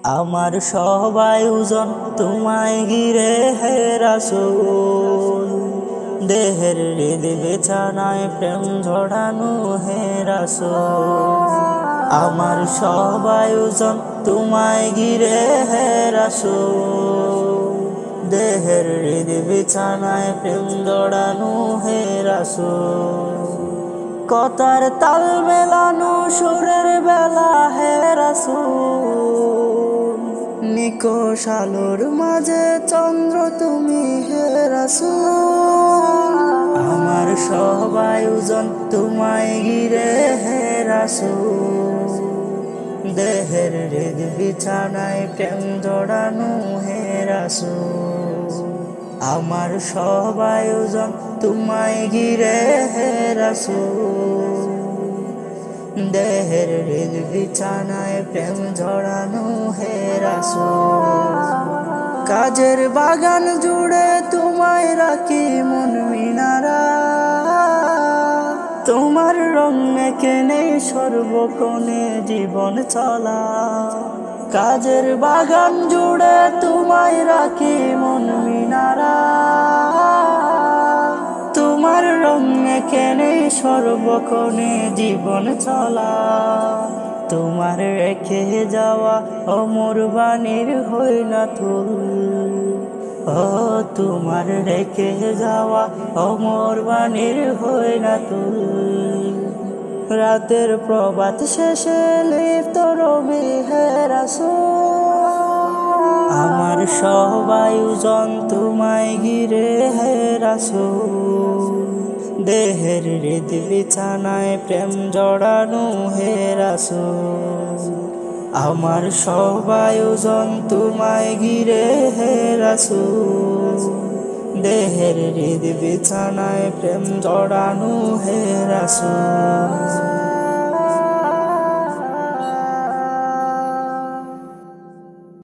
আমার সব আয়োজন তোমায় ঘিরে হে রাসূল। দেহের হৃদ বিছানায় প্রেম ঝরানো হে রাসূল। আমার সব আয়োজন তোমায় ঘিরে হে রাসূল। দেহের হৃদ বিছানায় প্রেম জড়ানো হে রাসূল। কথার তাল মেলানো সুরের বেলা হে রাসূল। নিকষ আলোর মাঝে চন্দ্র তুমি হে রাসূল। আমার সব আয়োজন তোমায় ঘিরে হে রাসূল। দেহের হৃদ বিছানায় প্রেম জড়ানো হে রাসূল। আমার সব আয়োজন তোমায় ঘিরে হে রাসূল। দেহের হৃদ বিছানায় প্রেম ঝরানো হে রাসূল। কাজের বাগান জুড়ে তোমায় রাখি মন মিনারা। তোমার রং মেখে নেই সর্বক্ষণে জীবন চলা। কাজের বাগান জুড়ে তোমায় রাখি মন মিনারা। তোমার রং মেখে নেই সর্বক্ষণে জীবন চলা। তোমার রেখে যাওয়া অমর বাণীর হই না তুল। ও তোমার রেখে যাওয়া অমর বাণীর হই না তুল। রাতের প্রভাত শেষে লিপ্ত রবি হে রাসূল। আমার সব আয়োজন তোমায় ঘিরে হে রাসূল। দেহের হৃদ বিছানায় প্রেম জড়ানো হে রাসূল। আমার সব আয়োজন তোমায় ঘিরে হে রাসূল। দেহের হৃদ বিছানায় প্রেম জড়ানো হে রাসূল।